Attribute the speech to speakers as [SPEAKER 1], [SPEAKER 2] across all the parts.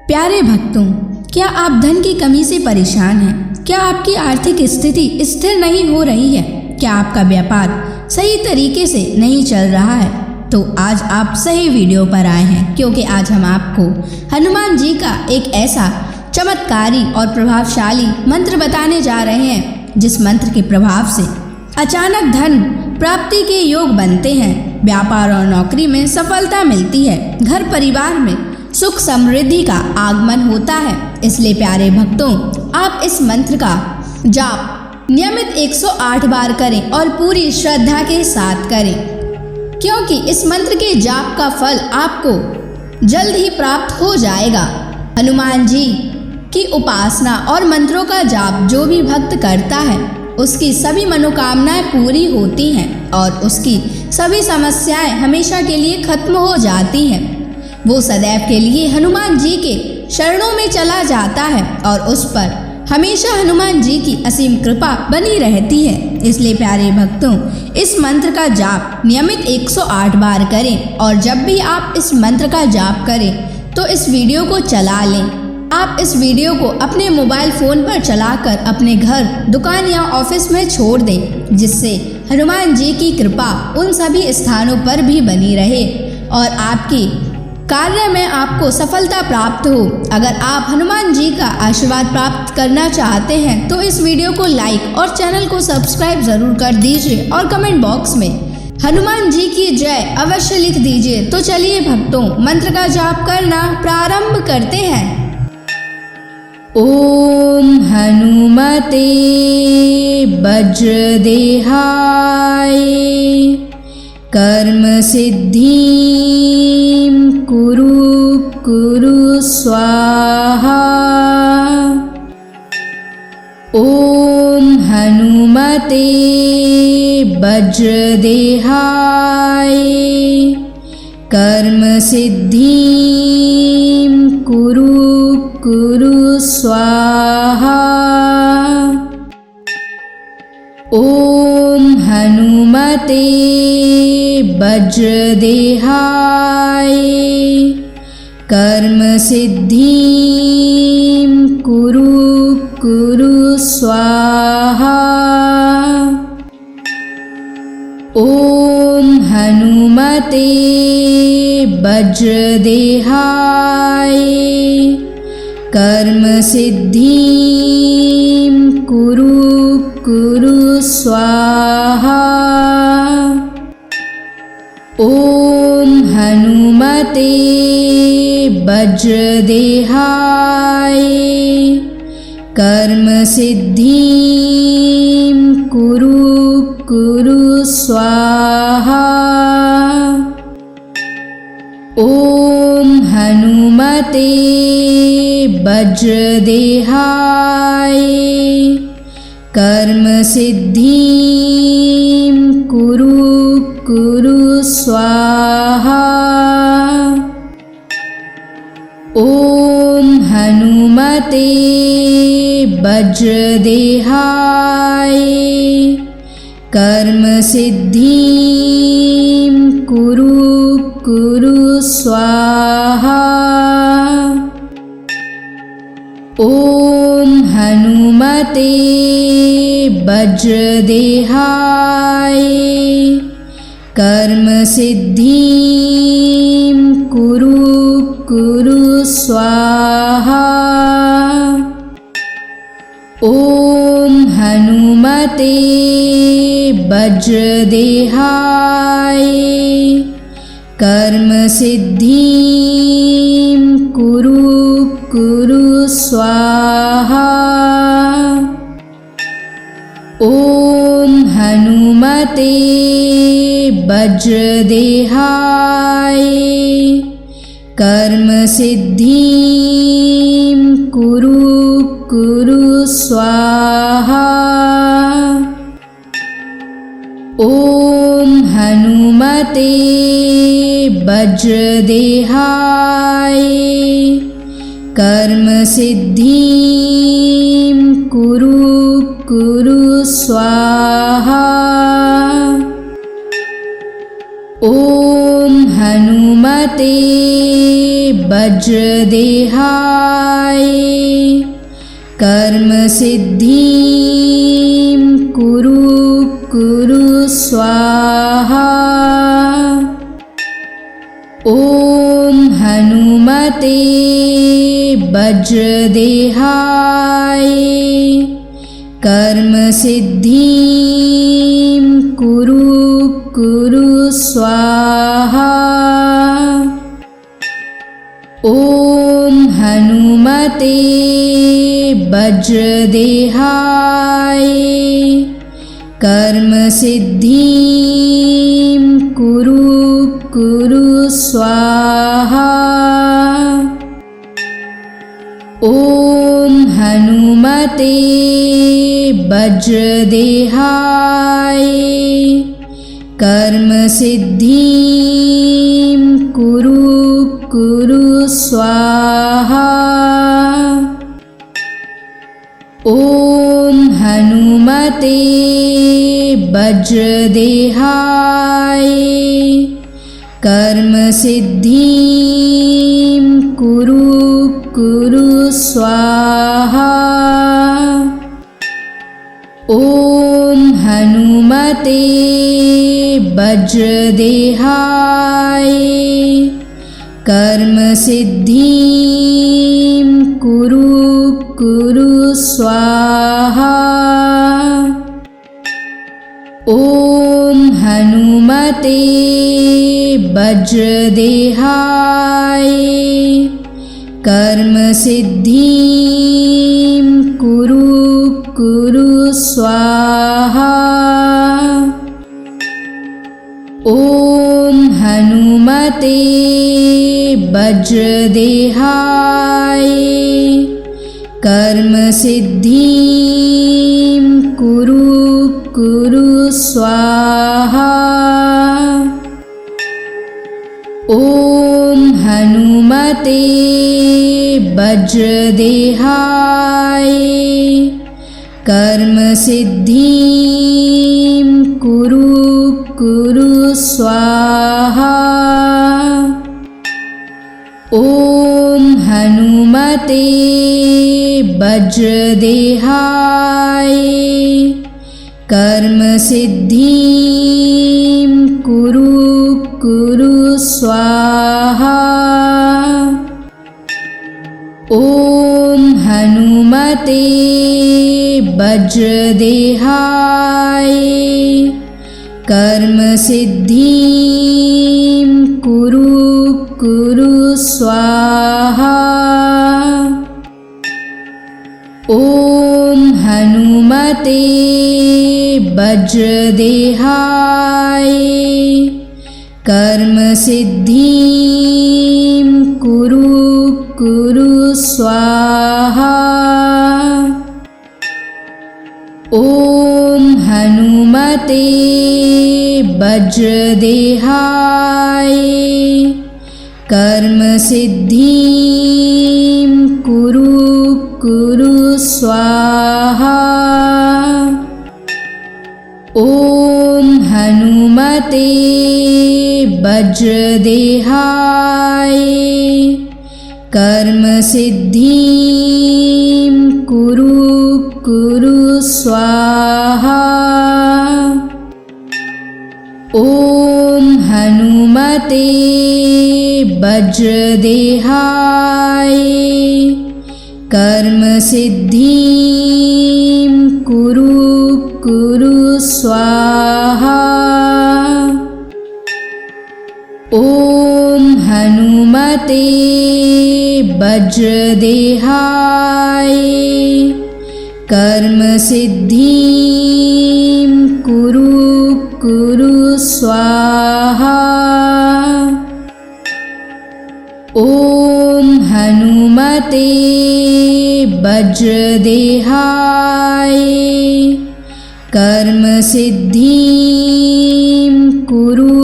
[SPEAKER 1] प्यारे भक्तों, क्या आप धन की कमी से परेशान हैं? क्या आपकी आर्थिक स्थिति स्थिर नहीं हो रही है? क्या आपका व्यापार सही तरीके से नहीं चल रहा है? तो आज आप सही वीडियो पर आए हैं, क्योंकि आज हम आपको हनुमान जी का एक ऐसा चमत्कारी और प्रभावशाली मंत्र बताने जा रहे हैं, जिस मंत्र के प्रभाव से अचानक धन प्राप्ति के योग बनते हैं, व्यापार और नौकरी में सफलता मिलती है, घर परिवार में सुख समृद्धि का आगमन होता है। इसलिए प्यारे भक्तों, आप इस मंत्र का जाप नियमित 108 बार करें और पूरी श्रद्धा के साथ करें, क्योंकि इस मंत्र के जाप का फल आपको जल्द ही प्राप्त हो जाएगा। हनुमान जी की उपासना और मंत्रों का जाप जो भी भक्त करता है, उसकी सभी मनोकामनाएं पूरी होती हैं और उसकी सभी समस्याएं हमेशा के लिए खत्म हो जाती हैं। वो सदैव के लिए हनुमान जी के शरणों में चला जाता है और उस पर हमेशा हनुमान जी की असीम कृपा बनी रहती है। इसलिए प्यारे भक्तों, इस मंत्र का जाप नियमित 108 बार करें और जब भी आप इस मंत्र का जाप करें तो इस वीडियो को चला लें। आप इस वीडियो को अपने मोबाइल फ़ोन पर चलाकर अपने घर, दुकान या ऑफिस में छोड़ दें, जिससे हनुमान जी की कृपा उन सभी स्थानों पर भी बनी रहे और आपकी कार्य में आपको सफलता प्राप्त हो। अगर आप हनुमान जी का आशीर्वाद प्राप्त करना चाहते हैं तो इस वीडियो को लाइक और चैनल को सब्सक्राइब जरूर कर दीजिए और कमेंट बॉक्स में हनुमान जी की जय अवश्य लिख दीजिए। तो चलिए भक्तों, मंत्र का जाप करना प्रारंभ करते हैं। ओम हनुमते वज्रदेहाय कर्म सिद्धिं कुरु स्वाहा। ओम हनुमते वज्रदेहाय कर्म सिद्धिं कुरु स्वाहा। ओम हनुमते वज्रदेहाय कर्म सिद्धिं कुरु स्वाहा। ओम हनुमते वज्रदेहाय कर्म सिद्धिं कुरु स्वाहा। ओम हनुमते वज्रदेहाय कर्म सिद्धिं कुरु स्वाहा। ओम हनुमते वज्रदेहाय कर्म सिद्धिं कुरु स्वाहा। ओम हनुमते वज्रदेहाय कर्म सिद्धिं कुरु स्वाहा। ओम हनुमते वज्रदेहाय कर्म सिद्धिं कुरु स्वाहा। ओम हनुमते वज्रदेहाय कर्म सिद्धिं कुरु स्वाहा। ओम हनुमते वज्रदेहाय कर्म सिद्धिं कुरु स्वाहा। ओम हनुमते वज्रदेहाय कर्म सिद्धिं कुरु स्वाहा। ओम हनुमते वज्रदेहाय कर्म सिद्धिं कुरु कुरु स्वाहा। ॐ हनुमते वज्रदेहाय कर्म सिद्धिं कुरु कुरु स्वाहा। ॐ हनुमते वज्रदेहाय कर्म सिद्धिं कुरु कुरु स्वाहा। ॐ हनुमते वज्रदेहाय कर्म सिद्धिं कुरु कुरु स्वाहा। ॐ हनुमते वज्रदेहाय कर्म सिद्धिं कुरु कुरु स्वाहा। ॐ हनुमते वज्रदेहाय कर्म सिद्धिं कुरु कुरु स्वाहा। ॐ हनुमते वज्रदेहाय कर्म सिद्धिं कुरु कुरु स्वाहा। ॐ हनुमते वज्रदेहाय कर्म सिद्धिं कुरु कुरु स्वाहा। ॐ हनुमते वज्रदेहाय कर्म सिद्धिं कुरु कुरु स्वाहा। ॐ हनुमते वज्रदेहाय कर्म सिद्धिं कुरु कुरु स्वाहा। ॐ हनुमते वज्रदेहाय कर्म सिद्धिं कुरु कुरु स्वाहा। ॐ हनुमते वज्रदेहाय कर्म सिद्धिं कुरु कुरु स्वाहा। ॐ हनुमते वज्रदेहाय कर्म सिद्धिं कुरु कुरु स्वाहा। ॐ हनुमते वज्रदेहाय कर्म सिद्धिं कुरु कुरु स्वाहा। ॐ हनुमते वज्रदेहाय कर्म सिद्धिं कुरु कुरु स्वाहा। ॐ हनुमते वज्रदेहाय कर्म सिद्धिं कुरु कुरु स्वाहा। ॐ हनुमते वज्रदेहाय कर्म सिद्धिं कुरु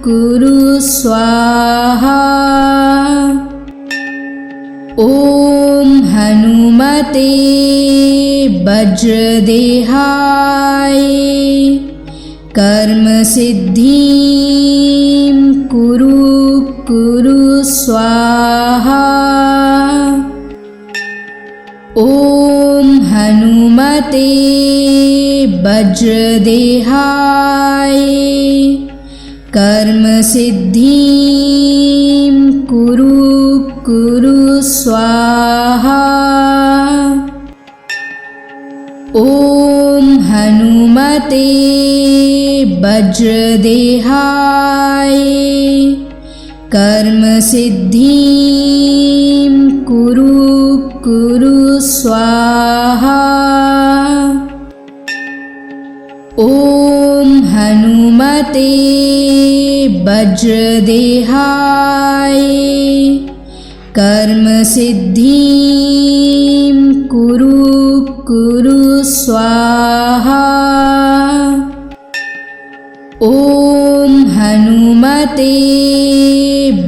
[SPEAKER 1] कुरु स्वाहा। ॐ हनुमते वज्रदेहाय कर्म सिद्धिं कुरु कुरु स्वाहा। स्वाहा। ॐ हनुमते वज्रदेहाय कर्म सिद्धिं कुरु स्वाहा। ॐ हनुमते वज्रदेहाय कर्म सिद्धिं कुरु स्वाहा। ॐ हनुमते वज्रदेहाय कर्म सिद्धिं कुरु स्वाहा। ॐ हनुमते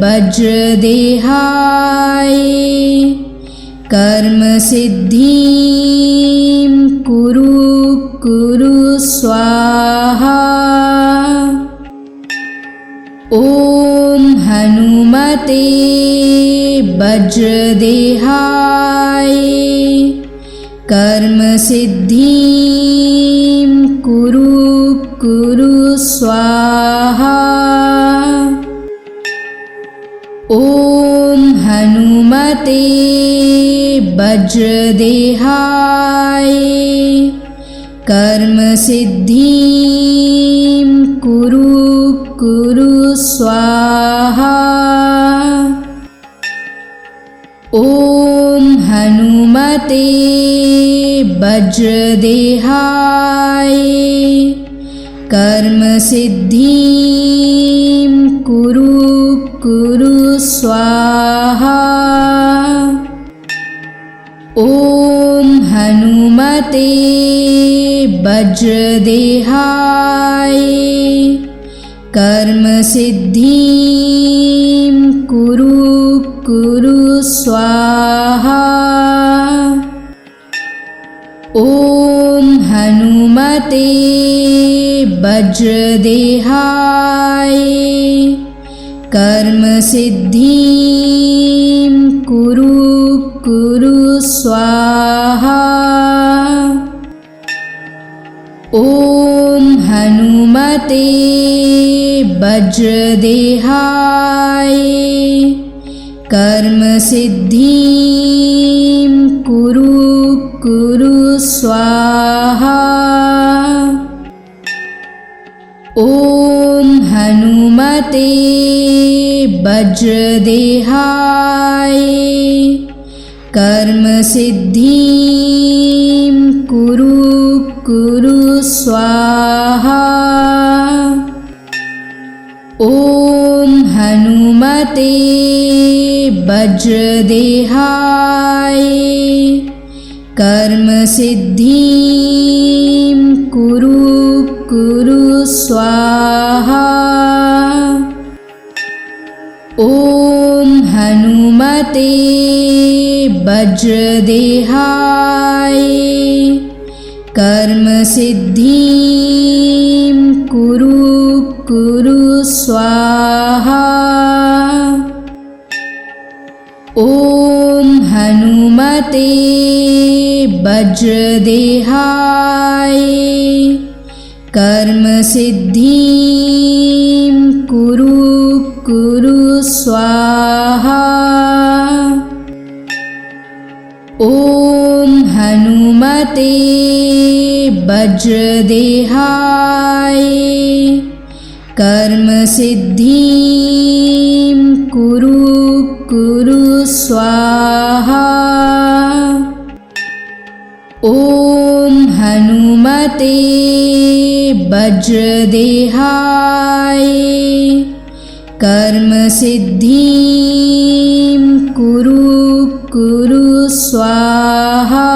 [SPEAKER 1] वज्रदेहाय कर्म सिद्धिं कुरु स्वाहा। ॐ हनुमते वज्रदेहाय कर्म सिद्धिं कुरु स्वाहा। ॐ हनुमते वज्रदेहाय कर्म सिद्धिं कुरु स्वाहा। ॐ हनुमते वज्रदेहाय कर्म सिद्धिं कुरु स्वाहा। ॐ हनुमते वज्रदेहाय कर्म सिद्धिं कुरु स्वाहा। ॐ हनुमते वज्रदेहाय कर्म सिद्धिं कुरु स्वाहा। ॐ हनुमते वज्रदेहाय कर्म सिद्धिं कुरु स्वाहा। ॐ हनुमते वज्रदेहाय कर्म सिद्धिं कुरु स्वाहा। ॐ हनुमते वज्रदेहाय कर्म सिद्धिं कुरु स्वाहा। ॐ हनुमते वज्रदेहाय कर्म सिद्धिं कुरु स्वाहा। ॐ हनुमते वज्रदेहाय कर्म सिद्धिं कुरु स्वाहा। ॐ हनुमते वज्रदेहाय कर्म सिद्धिं कुरु स्वाहा। ॐ हनुमते वज्रदेहाय कर्म सिद्धिं कुरु स्वाहा।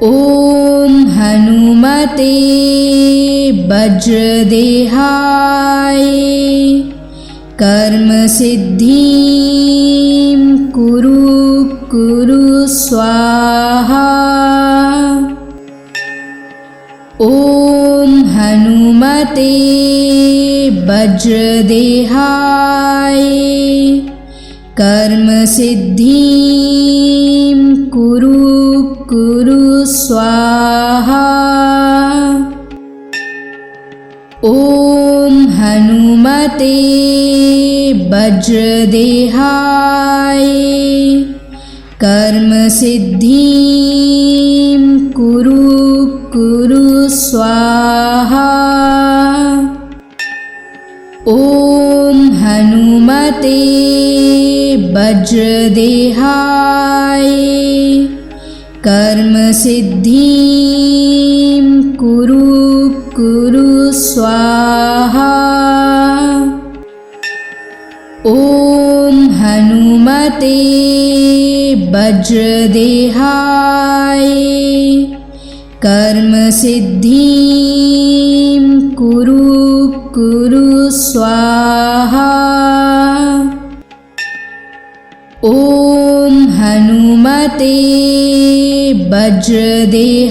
[SPEAKER 1] ॐ हनुमते वज्रदेहाय कर्म सिद्धिं कुरु स्वाहा। ॐ हनुमते वज्रदेहाय कर्म सिद्धिं कुरु कुरु स्वाहा। ॐ हनुमते वज्रदेहाय कर्म सिद्धिं कुरु कुरु स्वाहा। ॐ हनुमते वज्रदेहाय कर्म सिद्धिं कुरु कुरु स्वाहा। ॐ हनुमते वज्रदेहाय कर्म सिद्धिं कुरु कुरु स्वाहा। ॐ हनुमते वज्रदेहाय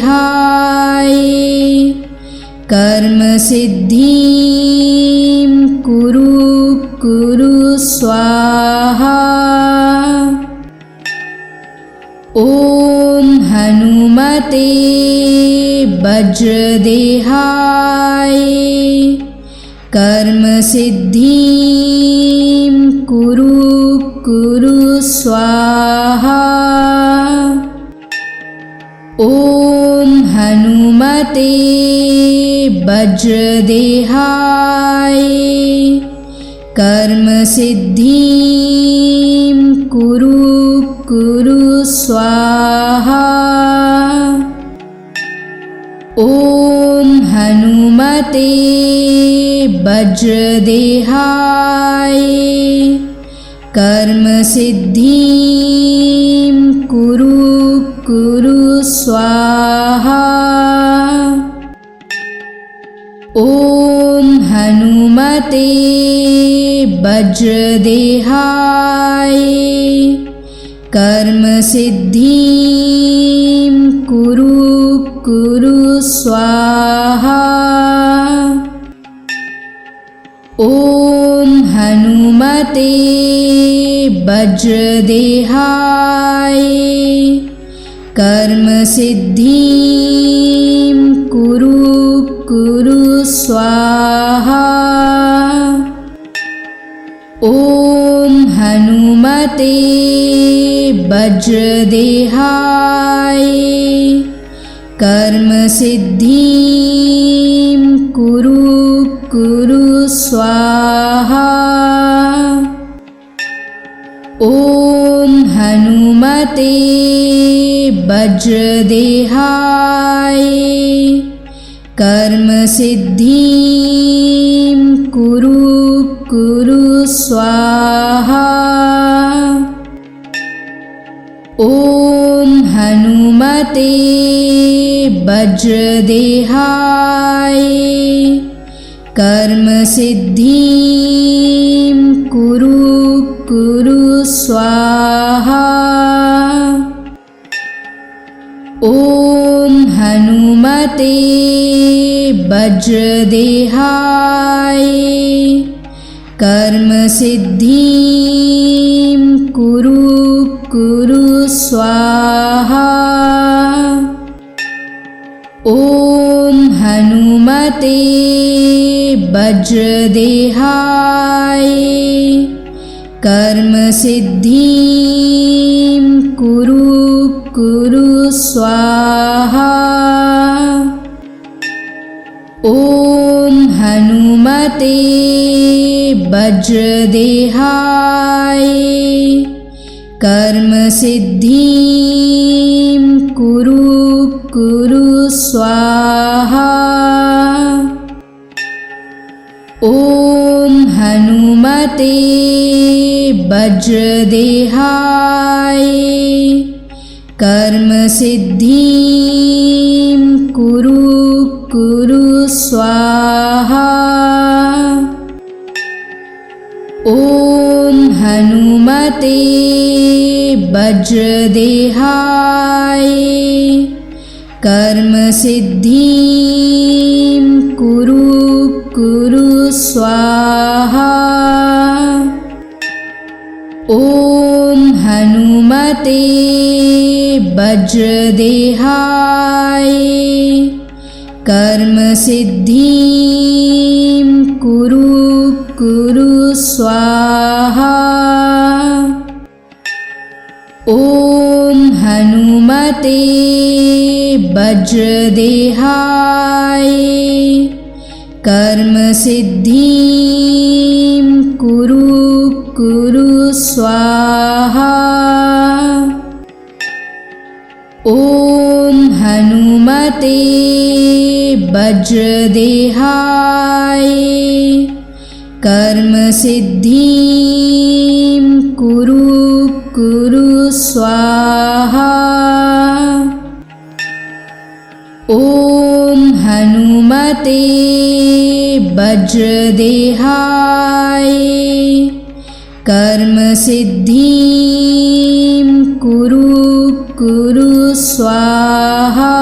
[SPEAKER 1] कर्म सिद्धिं कुरु कुरु स्वाहा। ॐ हनुमते वज्रदेहाय कर्म सिद्धिं कुरु कुरु स्वाहा। ॐ हनुमते वज्रदेहाय कर्म सिद्धिं कुरु कुरु स्वाहा। ॐ हनुमते वज्रदेहाय कर्म सिद्धिं कुरु कुरु स्वाहा। ॐ हनुमते वज्रदेहाय कर्म सिद्धिं कुरु कुरु स्वाहा। ॐ हनुमते वज्रदेहाय कर्म सिद्धिं कुरु कुरु स्वाहा। ॐ हनुमते वज्रदेहाय कर्म सिद्धिं कुरु कुरु स्वाहा। ॐ हनुमते वज्रदेहाय कर्म सिद्धिं कुरु कुरु स्वाहा। ॐ हनुमते वज्रदेहाय कर्म सिद्धिं कुरु कुरु स्वाहा। ॐ हनुमते वज्रदेहाय कर्म सिद्धिं कुरु कुरु स्वाहा। ॐ हनुमते वज्रदेहाय कर्म सिद्धिं कुरु कुरु स्वाहा। ॐ हनुमते वज्रदेहाय कर्म सिद्धिं कुरु कुरु स्वाहा। ॐ हनुमते वज्रदेहाय कर्म सिद्धिं कुरु कुरु स्वाहा। ॐ हनुमते वज्रदेहाय कर्म सिद्धिं कुरु कुरु स्वाहा। ॐ हनुमते वज्रदेहाय कर्मसिद्धिं कुरु स्वाहा। ॐ हनुमते वज्रदेहाय कर्मसिद्धिं कुरु स्वाहा। ॐ हनुमते वज्रदेहाय कर्मसिद्धिं कुरु स्वाहा। ॐ हनुमते वज्रदेहाय कर्मसिद्धिं कुरु स्वाहा।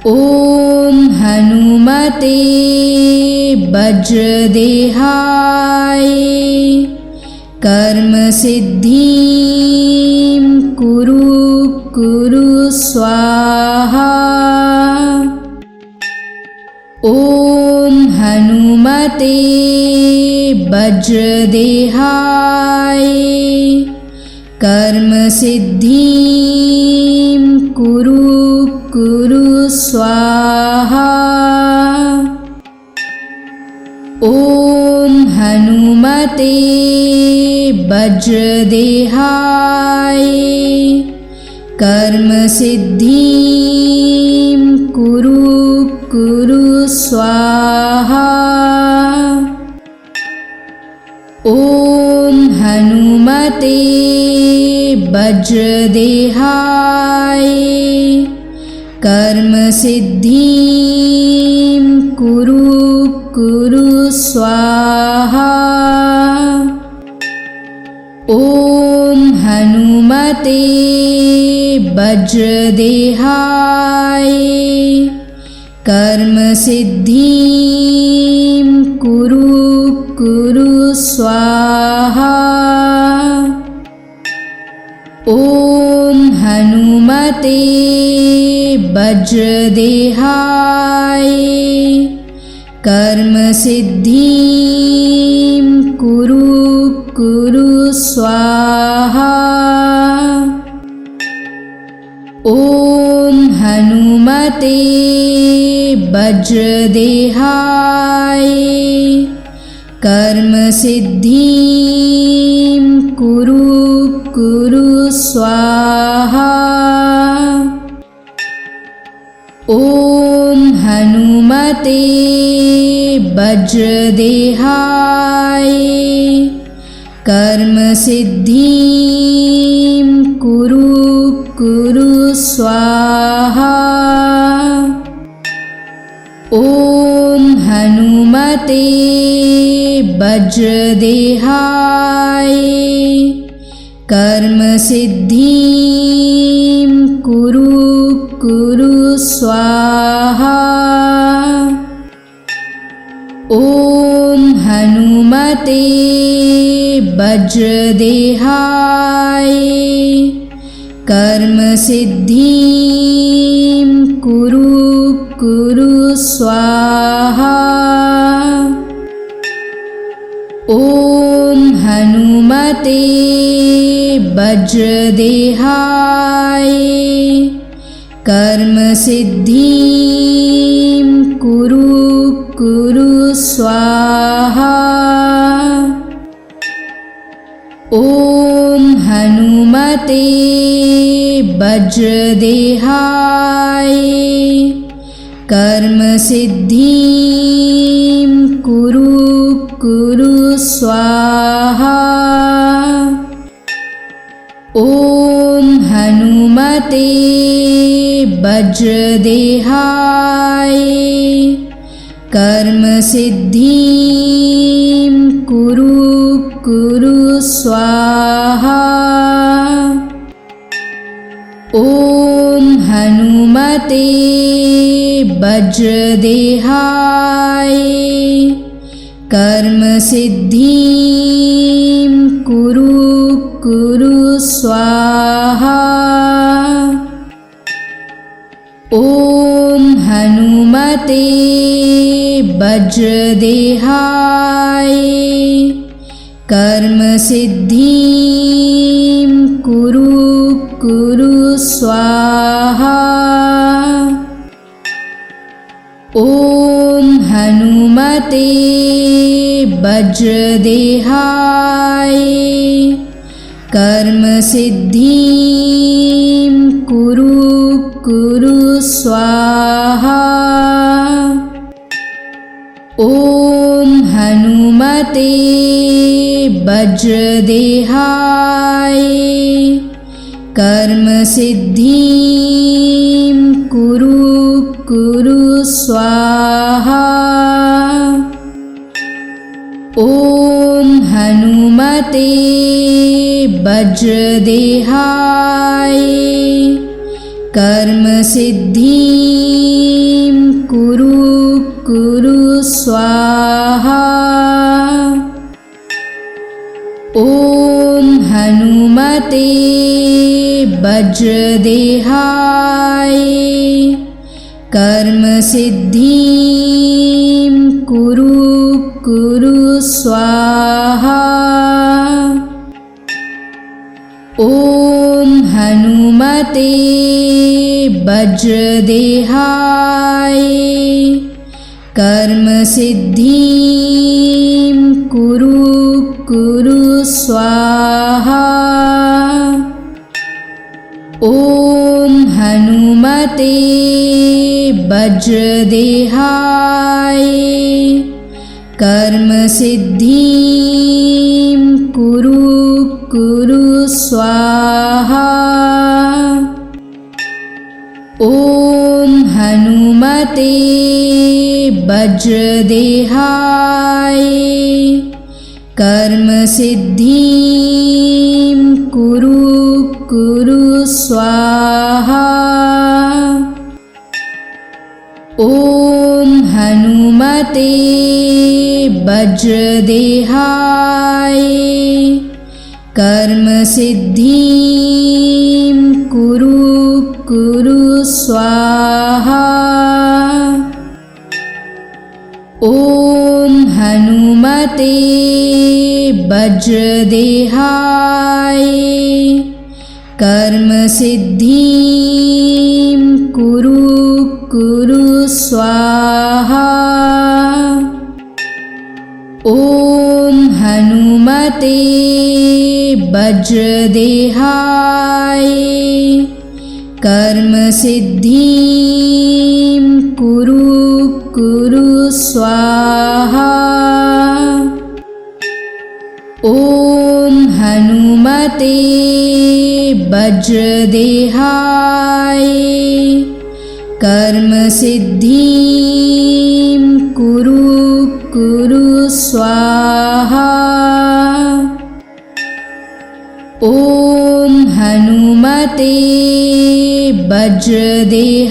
[SPEAKER 1] ॐ हनुमते वज्रदेहाय कर्मसिद्धिं कुरु स्वाहा। ॐ हनुमते वज्रदेहाय कर्मसिद्धिं कुरु स्वाहा। ॐ हनुमते वज्रदेहाय कर्मसिद्धिं कुरु स्वाहा। ॐ हनुमते वज्रदेहाय कर्मसिद्धिं कुरु स्वाहा। ॐ हनुमते वज्रदेहाय कर्मसिद्धिं कुरु स्वाहा। ॐ हनुमते वज्रदेहाय कर्मसिद्धिं कुरु स्वाहा। ॐ हनुमते वज्रदेहाय कर्मसिद्धिं कुरु स्वाहा। ॐ हनुमते वज्रदेहाय कर्मसिद्धिं कुरु स्वाहा। ॐ हनुमते वज्रदेहाय कर्मसिद्धिं कुरु स्वाहा। ॐ हनुमते वज्रदेहाय कर्मसिद्धिं कुरु स्वाहा। ॐ हनुमते वज्रदेहाय कर्मसिद्धिं कुरु स्वाहा। ॐ हनुमते वज्रदेहाय कर्मसिद्धिं कुरु स्वाहा। ॐ हनुमते वज्रदेहाय कर्मसिद्धिं कुरु स्वाहा। ॐ हनुमते वज्रदेहाय कर्म सिद्धिं कुरु कुरु स्वाहा। ॐ हनुमते वज्रदेहाय कर्म सिद्धिं कुरु कुरु स्वाहा। ॐ हनुमते वज्रदेहाय कर्म सिद्धिं कुरु कुरु स्वाहा। ॐ हनुमते वज्रदेहाय कर्म सिद्धिं कुरु कुरु स्वाहा। ॐ हनुमते वज्रदेहाय कर्म सिद्धिं कुरु कुरु स्वाहा। ॐ हनुमते वज्रदेहाय कर्म सिद्धिं कुरु कुरु स्वाहा। ॐ हनुमते वज्रदेहाय कर्म सिद्धिं कुरु कुरु स्वाहा। ॐ हनुमते वज्रदेहाय कर्म सिद्धिं कुरु कुरु स्वाहा। ॐ हनुमते वज्रदेहाय कर्म सिद्धिं कुरु कुरु स्वाहा। ॐ हनुमते वज्रदेहाय कर्म सिद्धिं कुरु कुरु स्वाहा। ॐ हनुमते वज्रदेहाय कर्म सिद्धिं कुरु कुरु स्वाहा। ॐ हनुमते वज्रदेहाय कर्म सिद्धिं कुरु कुरु स्वाहा। ॐ हनुमते वज्रदेहाय कर्म सिद्धिं कुरु कुरु स्वाहा। ॐ हनुमते वज्रदेहाय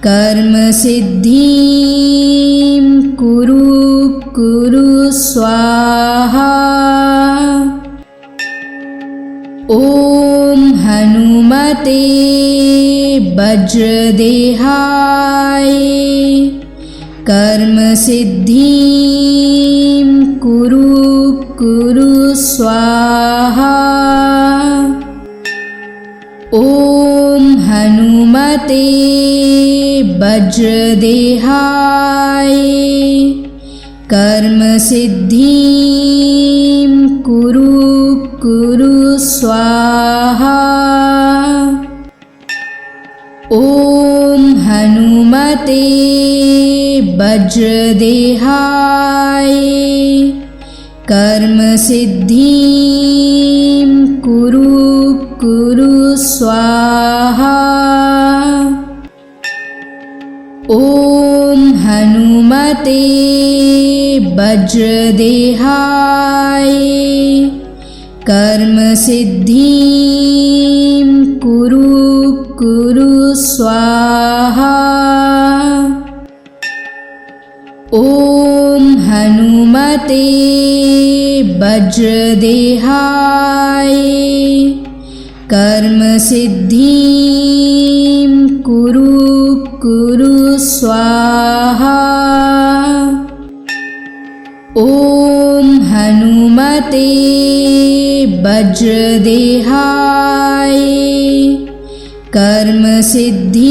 [SPEAKER 1] कर्म सिद्धिं कुरु कुरु स्वाहा। ॐ हनुमते वज्रदेहाय कर्म सिद्धिं कुरु कुरु स्वाहा। ॐ हनुमते वज्रदेहाय कर्म सिद्धिं कुरु कुरु स्वाहा। ॐ हनुमते वज्रदेहाय कर्म सिद्धिं कुरु कुरु स्वाहा। ॐ हनुमते वज्रदेहाय कर्म सिद्धिं कुरु कुरु स्वाहा। ॐ हनुमते वज्रदेहाय कर्म सिद्धिं कुरु स्वाहा। ॐ हनुमते वज्रदेहाय कर्म सिद्धिं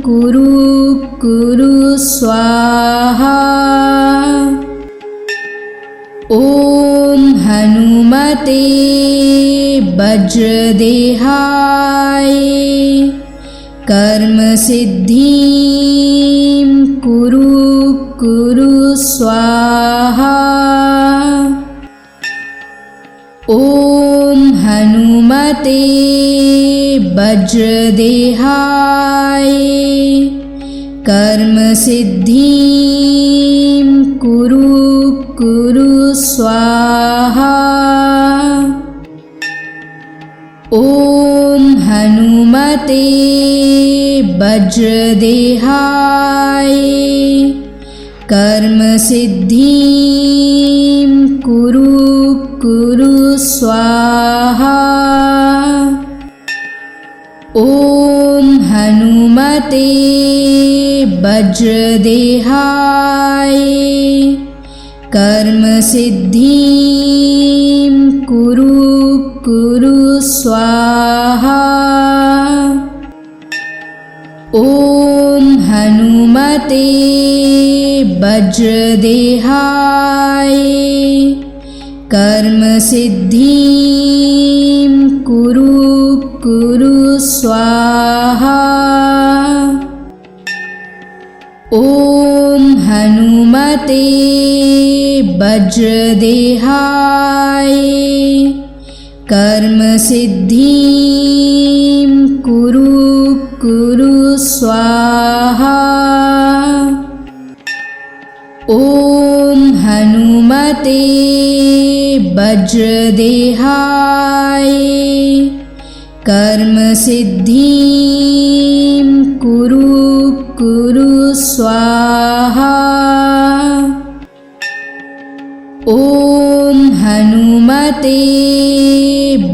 [SPEAKER 1] कुरु स्वाहा। ॐ हनुमते वज्रदेहाय कर्म सिद्धिं कुरु स्वाहा। ॐ हनुमते वज्रदेहाय कर्म सिद्धिं कुरु स्वाहा। ॐ हनुमते वज्रदेहाय कर्म सिद्धिं कुरु स्वाहा। ॐ हनुमते वज्रदेहाय कर्म सिद्धिं कुरु स्वाहा। ॐ हनुमते वज्रदेहाय कर्म सिद्धिं कुरु स्वाहा। ॐ हनुमते वज्रदेहाय कर्म सिद्धिं कुरु स्वाहा। ॐ हनुमते वज्रदेहाय कर्म सिद्धिं कुरु स्वाहा। ॐ हनुमते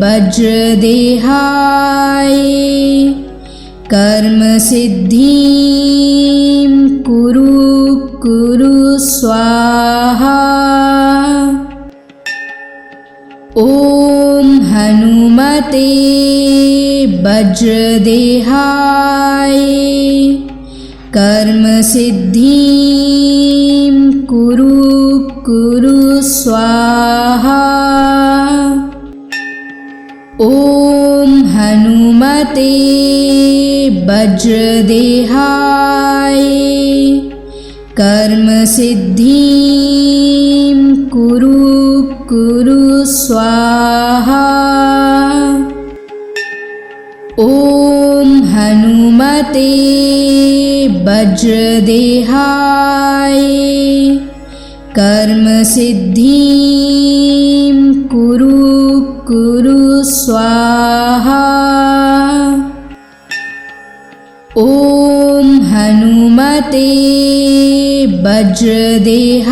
[SPEAKER 1] वज्रदेहाय कर्म सिद्धिं कुरु स्वाहा। ॐ हनुमते वज्रदेहाय कर्म सिद्धिं कुरु स्वाहा। ॐ हनुमते वज्रदेहाय कर्म सिद्धिं कुरु स्वाहा। ॐ हनुमते वज्रदेहाय कर्म सिद्धिं कुरु स्वाहा। ॐ हनुमते वज्रदेहाय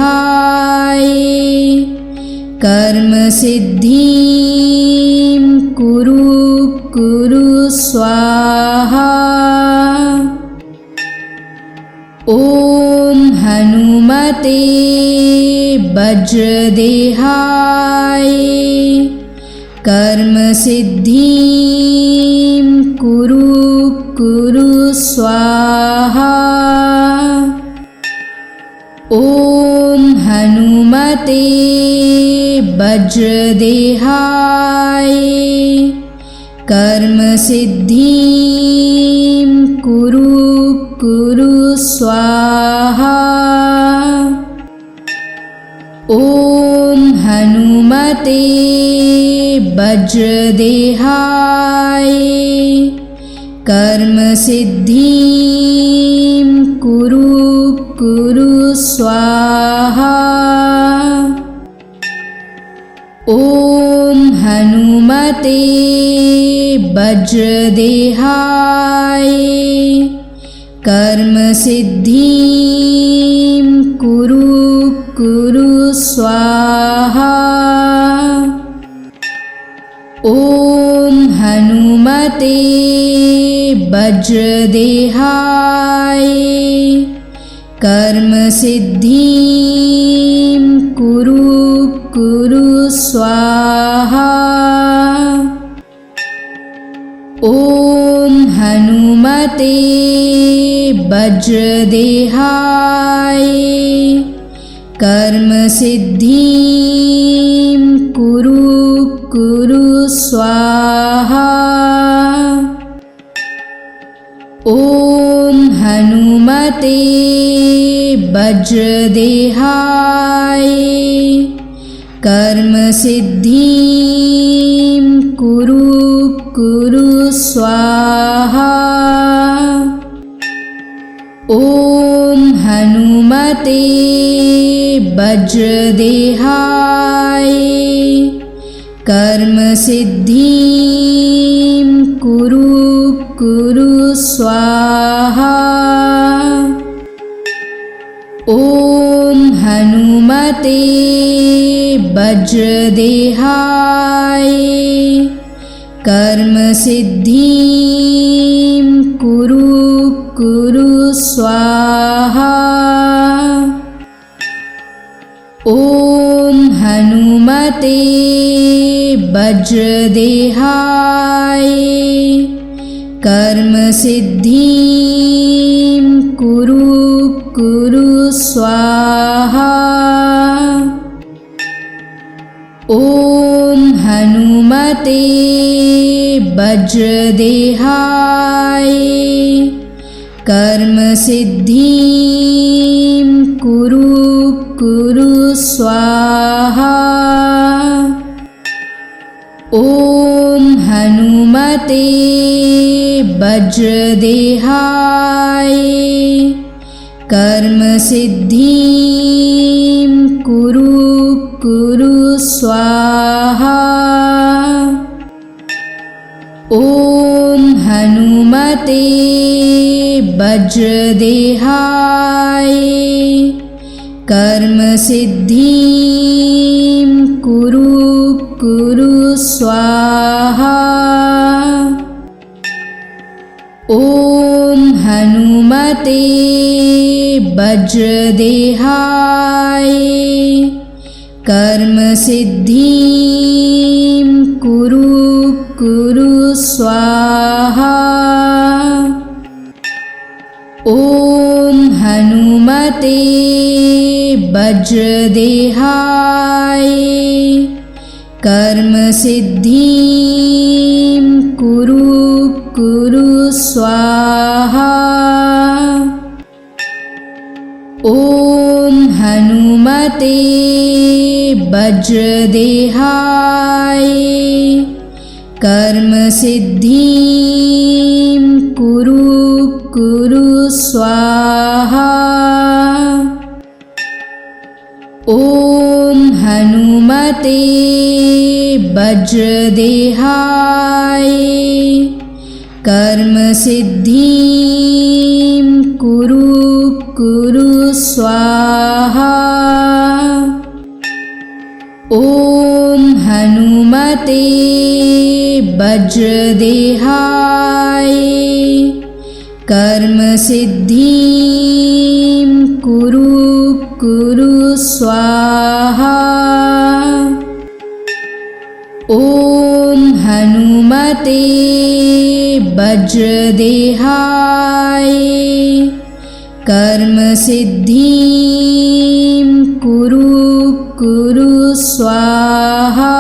[SPEAKER 1] कर्म सिद्धिं कुरु स्वाहा। ॐ हनुमते वज्रदेहाय कर्म सिद्धिं कुरु स्वाहा। ॐ हनुमते वज्रदेहाय कर्म सिद्धिं कुरु स्वाहा। ॐ हनुमते वज्रदेहाय कर्म सिद्धिं कुरु स्वाहा। ॐ हनुमते वज्रदेहाय कर्म सिद्धिं कुरु कुरु स्वाहा। ॐ हनुमते वज्रदेहाय कर्म सिद्धिं कुरु कुरु स्वाहा। ॐ हनुमते वज्रदेहाय कर्म सिद्धिं कुरु कुरु स्वाहा। ॐ हनुमते वज्रदेहाय कर्म सिद्धिं कुरु कुरु स्वाहा। ॐ हनुमते वज्रदेहाय कर्म सिद्धिं कुरु कुरु स्वाहा। ॐ हनुमते वज्रदेहाय कर्म सिद्धिं कुरु कुरु स्वाहा। ॐ हनुमते वज्रदेहाय कर्म सिद्धिं कुरु कुरु स्वाहा। ॐ हनुमते वज्रदेहाय कर्म सिद्धिं कुरु कुरु स्वाहा। ॐ हनुमते वज्रदेहाय कर्म सिद्धिं कुरु कुरु स्वाहा। ॐ हनुमते वज्रदेहाय कर्म सिद्धिं कुरु कुरु स्वाहा। ॐ हनुमते वज्रदेहाय कर्म सिद्धिं कुरु कुरु स्वाहा। ॐ हनुमते वज्रदेहाय कर्म सिद्धिं कुरु कुरु स्वाहा। ॐ हनुमते वज्रदेहाय कर्म सिद्धिं कुरु कुरु स्वाहा। ॐ हनुमते वज्रदेहाय कर्म सिद्धिं कुरु कुरु स्वाहा। ॐ हनुमते वज्रदेहाय कर्म सिद्धिं कुरु कुरु स्वाहा। ॐ हनुमते वज्रदेहाय कर्म सिद्धिं कुरु कुरु स्वाहा।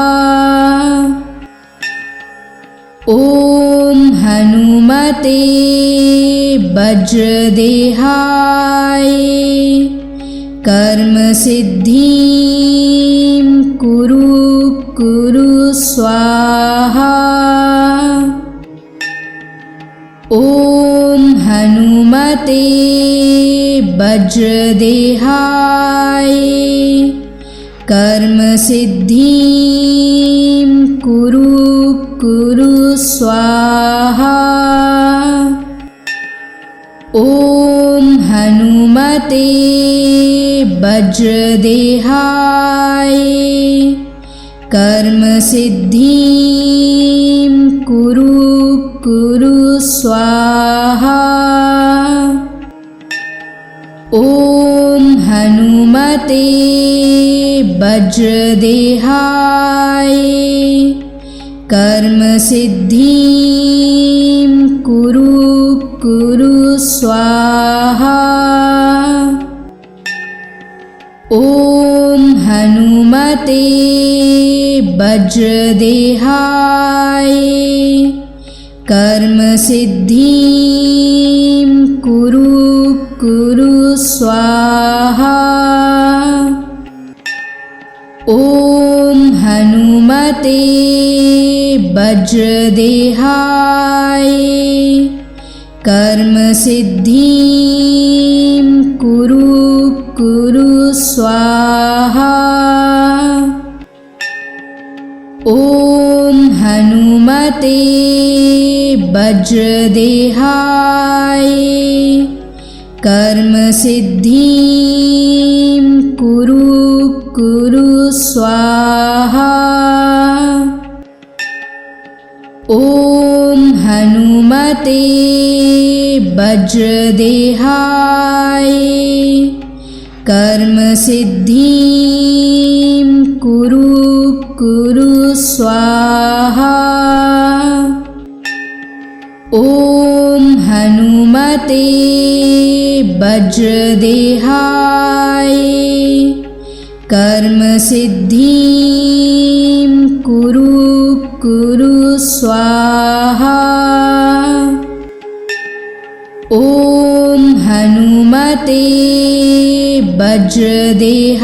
[SPEAKER 1] ॐ हनुमते वज्रदेहाय कर्म सिद्धिं कुरु कुरु स्वाहा। ॐ हनुमते वज्रदेहाय कर्म सिद्धिं कुरु कुरु स्वाहा। ॐ हनुमते वज्रदेहाय कर्म सिद्धिं कुरु कुरु स्वाहा। ॐ हनुमते वज्रदेहाय कर्म सिद्धिं कुरु कुरु स्वाहा। ॐ हनुमते वज्रदेहाय कर्म सिद्धिं कुरु कुरु स्वाहा। ॐ हनुमते वज्रदेहाय कर्म सिद्धिं कुरु कुरु स्वाहा। ॐ हनुमते वज्रदेहाय कर्म सिद्धिं कुरु कुरु स्वाहा। ॐ हनुमते वज्रदेहाय कर्म सिद्धिं कुरु कुरु स्वाहा। ॐ हनुमते वज्रदेहाय कर्म सिद्धिं कुरु कुरु स्वाहा। ॐ हनुमते वज्रदेहाय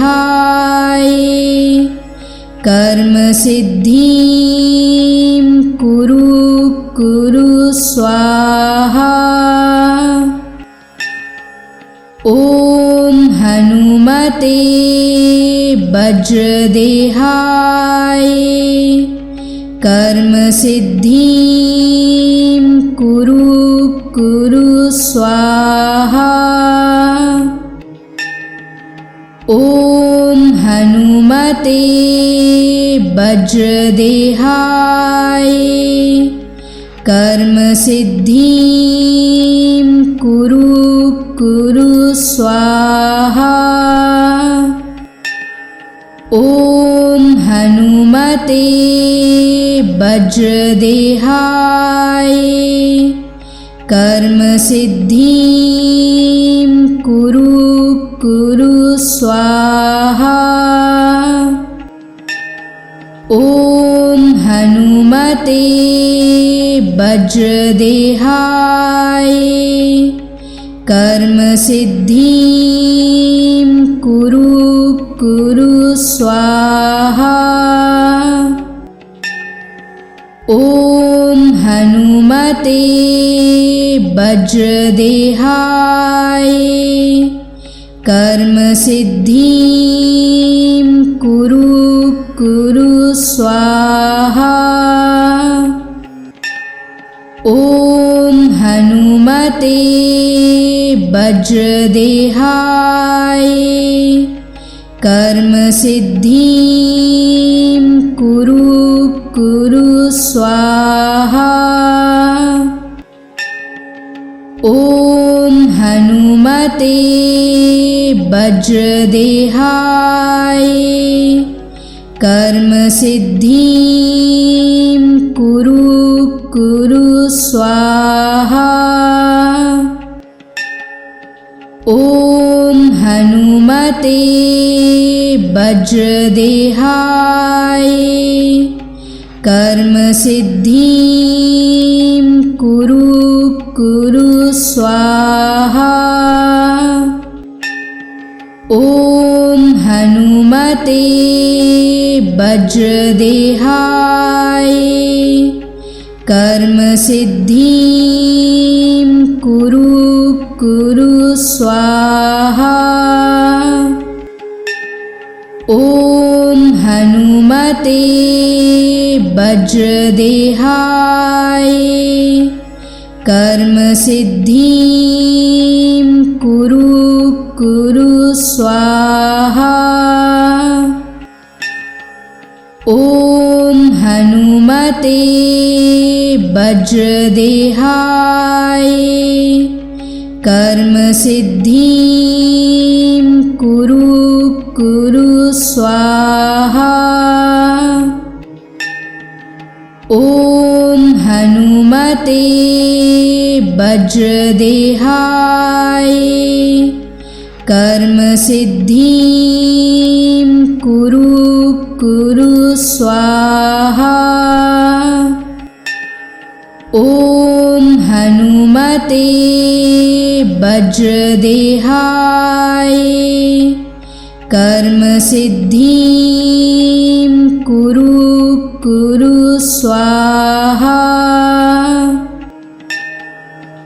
[SPEAKER 1] कर्म सिद्धिं कुरु कुरु स्वाहा। ॐ हनुमते वज्रदेहाय कर्म सिद्धिं कुरु कुरु स्वाहा। ॐ हनुमते वज्रदेहाय कर्म सिद्धिं कुरु कुरु स्वाहा। ॐ हनुमते वज्रदेहाय कर्म सिद्धिं कुरु कुरु स्वाहा। ॐ हनुमते वज्रदेहाय कर्म सिद्धिं कुरु कुरु स्वाहा। ॐ हनुमते वज्रदेहाय कर्म सिद्धिं कुरु कुरु स्वाहा। ॐ हनुमते वज्रदेहाय कर्म सिद्धिं कुरु कुरु स्वाहा। ॐ हनुमते वज्रदेहाय कर्म सिद्धिं कुरु कुरु स्वाहा। ॐ हनुमते वज्रदेहाय कर्म सिद्धिं कुरु कुरु स्वाहा। ॐ हनुमते वज्रदेहाय कर्म सिद्धिं कुरु कुरु स्वाहा। ॐ हनुमते वज्रदेहाय कर्मसिद्धिं कुरु कुरु स्वाहा। ॐ हनुमते वज्रदेहाय कर्मसिद्धिं कुरु कुरु स्वाहा। ॐ हनुमते वज्रदेहाय कर्मसिद्धिं कुरु कुरु स्वाहा। ॐ हनुमते वज्रदेहाय कर्मसिद्धिं कुरु कुरु स्वाहा।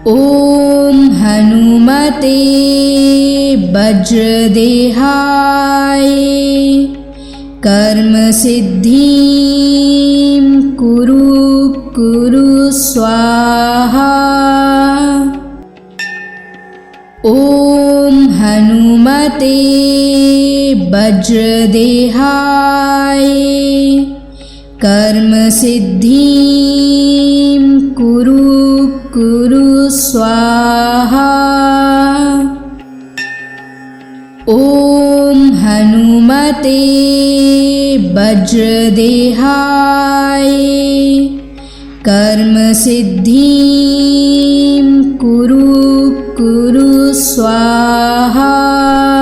[SPEAKER 1] ॐ हनुमते वज्रदेहाय कर्मसिद्धिं कुरु कुरु स्वाहा। ॐ हनुमते वज्रदेहाय कर्मसिद्धिं कुरु कुरु स्वाहा। ॐ हनुमते वज्रदेहाय कर्मसिद्धिं कुरु कुरु स्वाहा।